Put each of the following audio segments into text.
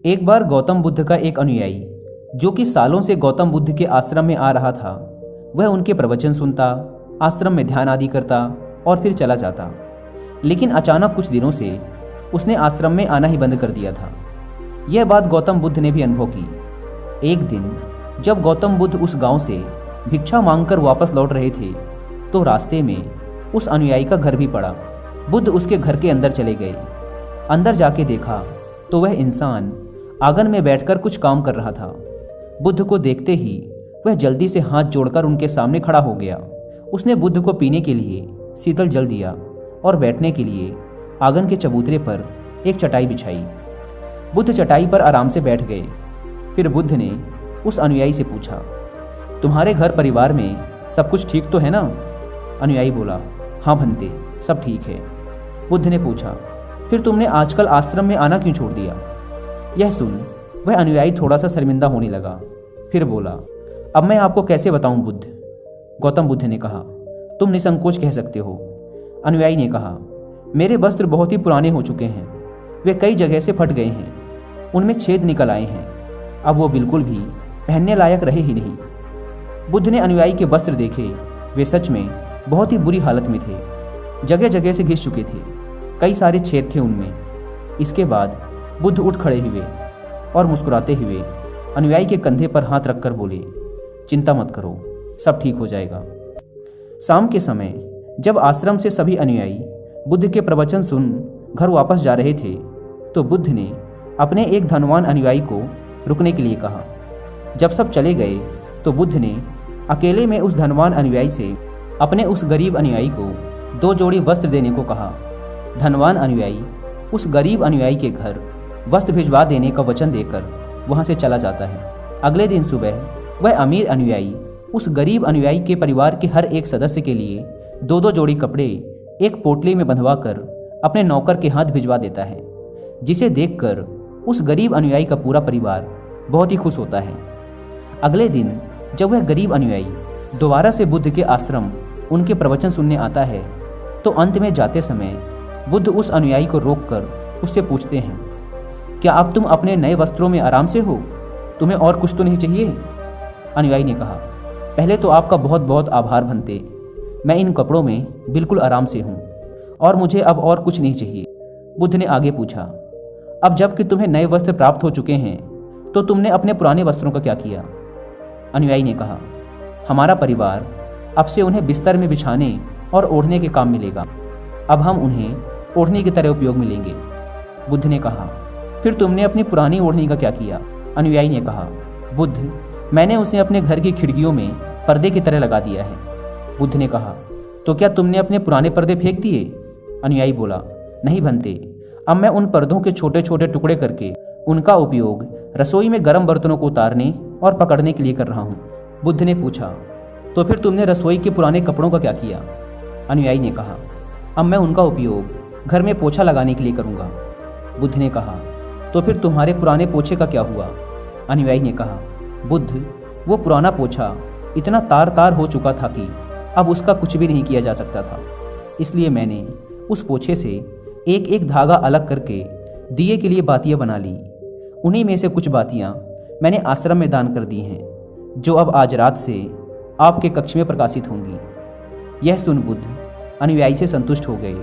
एक बार गौतम बुद्ध का एक अनुयायी जो कि सालों से गौतम बुद्ध के आश्रम में आ रहा था, वह उनके प्रवचन सुनता, आश्रम में ध्यान आदि करता और फिर चला जाता। लेकिन अचानक कुछ दिनों से उसने आश्रम में आना ही बंद कर दिया था। यह बात गौतम बुद्ध ने भी अनुभव की। एक दिन जब गौतम बुद्ध उस गांव से भिक्षा मांगकर वापस लौट रहे थे तो रास्ते में उस अनुयायी का घर भी पड़ा। बुद्ध उसके घर के अंदर चले गए। अंदर जाके देखा तो वह इंसान आंगन में बैठकर कुछ काम कर रहा था। बुद्ध को देखते ही वह जल्दी से हाथ जोड़कर उनके सामने खड़ा हो गया। उसने बुद्ध को पीने के लिए शीतल जल दिया और बैठने के लिए आंगन के चबूतरे पर एक चटाई बिछाई। बुद्ध चटाई पर आराम से बैठ गए। फिर बुद्ध ने उस अनुयायी से पूछा, तुम्हारे घर परिवार में सब कुछ ठीक तो है ना? अनुयायी बोला, हाँ भंते, सब ठीक है। बुद्ध ने पूछा, फिर तुमने आजकल आश्रम में आना क्यों छोड़ दिया? यह सुन वह अनुयायी थोड़ा सा शर्मिंदा होने लगा। फिर बोला, अब मैं आपको कैसे बताऊं बुद्ध? गौतम बुद्ध ने कहा, तुम निसंकोच कह सकते हो। अनुयायी ने कहा, मेरे वस्त्र बहुत ही पुराने हो चुके हैं, वे कई जगह से फट गए हैं, उनमें छेद निकल आए हैं, अब वो बिल्कुल भी पहनने लायक रहे ही नहीं। बुद्ध ने अनुयायी के वस्त्र देखे, वे सच में बहुत ही बुरी हालत में थे, जगह जगह से घिस चुके थे, कई सारे छेद थे उनमें। इसके बाद बुद्ध उठ खड़े हुए और मुस्कुराते हुए अनुयायी के कंधे पर हाथ रखकर बोले, चिंता मत करो, सब ठीक हो जाएगा। शाम के समय जब आश्रम से सभी अनुयायी बुद्ध के प्रवचन सुन घर वापस जा रहे थे तो बुद्ध ने अपने एक धनवान अनुयायी को रुकने के लिए कहा। जब सब चले गए तो बुद्ध ने अकेले में उस धनवान अनुयायी से अपने उस गरीब अनुयायी को 2 जोड़ी वस्त्र देने को कहा। धनवान अनुयायी उस गरीब अनुयायी के घर वस्त्र भिजवा देने का वचन देकर वहां से चला जाता है। अगले दिन सुबह वह अमीर अनुयायी उस गरीब अनुयायी के परिवार के हर एक सदस्य के लिए 2-2 जोड़ी कपड़े एक पोटली में बंधवा कर अपने नौकर के हाथ भिजवा देता है, जिसे देखकर उस गरीब अनुयायी का पूरा परिवार बहुत ही खुश होता है। अगले दिन जब वह गरीब अनुयायी दोबारा से बुद्ध के आश्रम उनके प्रवचन सुनने आता है तो अंत में जाते समय बुद्ध उस अनुयायी को रोककर उससे पूछते हैं, क्या अब तुम अपने नए वस्त्रों में आराम से हो? तुम्हें और कुछ तो नहीं चाहिए? अनुयायी ने कहा, पहले तो आपका बहुत बहुत आभार भंते, मैं इन कपड़ों में बिल्कुल आराम से हूँ और मुझे अब और कुछ नहीं चाहिए। बुद्ध ने आगे पूछा, अब जबकि तुम्हें नए वस्त्र प्राप्त हो चुके हैं तो तुमने अपने पुराने वस्त्रों का क्या किया? अनुयायी ने कहा, हमारा परिवार अब से उन्हें बिस्तर में बिछाने और ओढ़ने के काम मिलेगा, अब हम उन्हें ओढ़नी की तरह उपयोग में लेंगे। बुद्ध ने कहा, फिर तुमने अपनी पुरानी ओढ़नी का क्या किया? अनुयायी ने कहा, बुद्ध, मैंने उसे अपने घर की खिड़कियों में पर्दे की तरह लगा दिया है। बुद्ध ने कहा, तो क्या तुमने अपने पुराने पर्दे फेंक दिए? अनुयायी बोला, नहीं भंते, अब मैं उन पर्दों के छोटे छोटे टुकड़े करके उनका उपयोग रसोई में गर्म बर्तनों को उतारने और पकड़ने के लिए कर रहा हूँ। बुद्ध ने पूछा, तो फिर तुमने रसोई के पुराने कपड़ों का क्या किया? अनुयायी ने कहा, अब मैं उनका उपयोग घर में पोछा लगाने के लिए करूँगा। बुद्ध ने कहा, तो फिर तुम्हारे पुराने पोछे का क्या हुआ? अनुयायी ने कहा, बुद्ध, वो पुराना पोछा इतना तार तार हो चुका था कि अब उसका कुछ भी नहीं किया जा सकता था, इसलिए मैंने उस पोछे से एक एक धागा अलग करके दिए के लिए बातियाँ बना ली। उन्हीं में से कुछ बातियाँ मैंने आश्रम में दान कर दी हैं, जो अब आज रात से आपके कक्ष में प्रकाशित होंगी। यह सुन बुद्ध अनुयायी से संतुष्ट हो गए।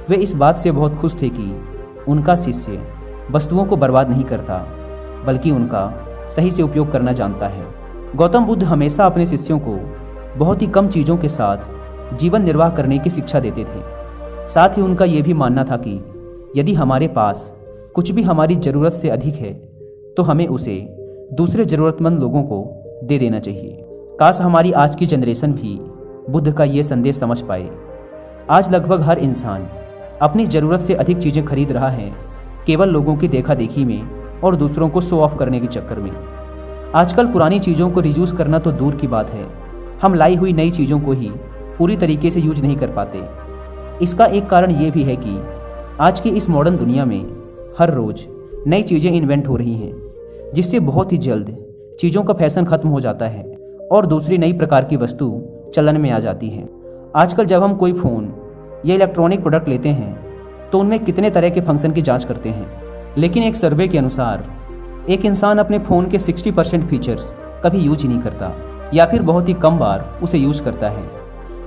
वे इस बात से बहुत खुश थे कि उनका शिष्य वस्तुओं को बर्बाद नहीं करता, बल्कि उनका सही से उपयोग करना जानता है। गौतम बुद्ध हमेशा अपने शिष्यों को बहुत ही कम चीज़ों के साथ जीवन निर्वाह करने की शिक्षा देते थे। साथ ही उनका ये भी मानना था कि यदि हमारे पास कुछ भी हमारी ज़रूरत से अधिक है तो हमें उसे दूसरे ज़रूरतमंद लोगों को दे देना चाहिए। काश हमारी आज की जनरेशन भी बुद्ध का ये संदेश समझ पाए। आज लगभग हर इंसान अपनी ज़रूरत से अधिक चीज़ें खरीद रहा है, केवल लोगों की देखा देखी में और दूसरों को शो ऑफ करने के चक्कर में। आजकल पुरानी चीज़ों को रीयूज करना तो दूर की बात है, हम लाई हुई नई चीज़ों को ही पूरी तरीके से यूज नहीं कर पाते। इसका एक कारण ये भी है कि आज की इस मॉडर्न दुनिया में हर रोज़ नई चीज़ें इन्वेंट हो रही हैं, जिससे बहुत ही जल्द चीज़ों का फैशन ख़त्म हो जाता है और दूसरी नई प्रकार की वस्तु चलन में आ जाती है। आजकल जब हम कोई फ़ोन या इलेक्ट्रॉनिक प्रोडक्ट लेते हैं तो उनमें कितने तरह के फंक्शन की जांच करते हैं, लेकिन एक सर्वे के अनुसार एक इंसान अपने फ़ोन के 60% फीचर्स कभी यूज ही नहीं करता या फिर बहुत ही कम बार उसे यूज करता है।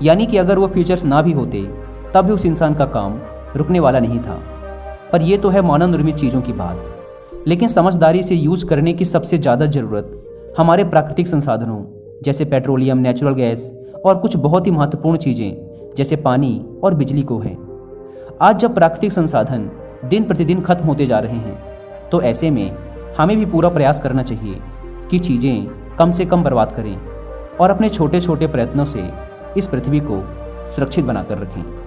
यानी कि अगर वो फीचर्स ना भी होते तब भी उस इंसान का काम रुकने वाला नहीं था। पर यह तो है मानव निर्मित चीज़ों की बात। लेकिन समझदारी से यूज करने की सबसे ज़्यादा ज़रूरत हमारे प्राकृतिक संसाधनों जैसे पेट्रोलियम, नेचुरल गैस और कुछ बहुत ही महत्वपूर्ण चीज़ें जैसे पानी और बिजली को है। आज जब प्राकृतिक संसाधन दिन प्रतिदिन खत्म होते जा रहे हैं तो ऐसे में हमें भी पूरा प्रयास करना चाहिए कि चीज़ें कम से कम बर्बाद करें और अपने छोटे छोटे प्रयत्नों से इस पृथ्वी को सुरक्षित बनाकर रखें।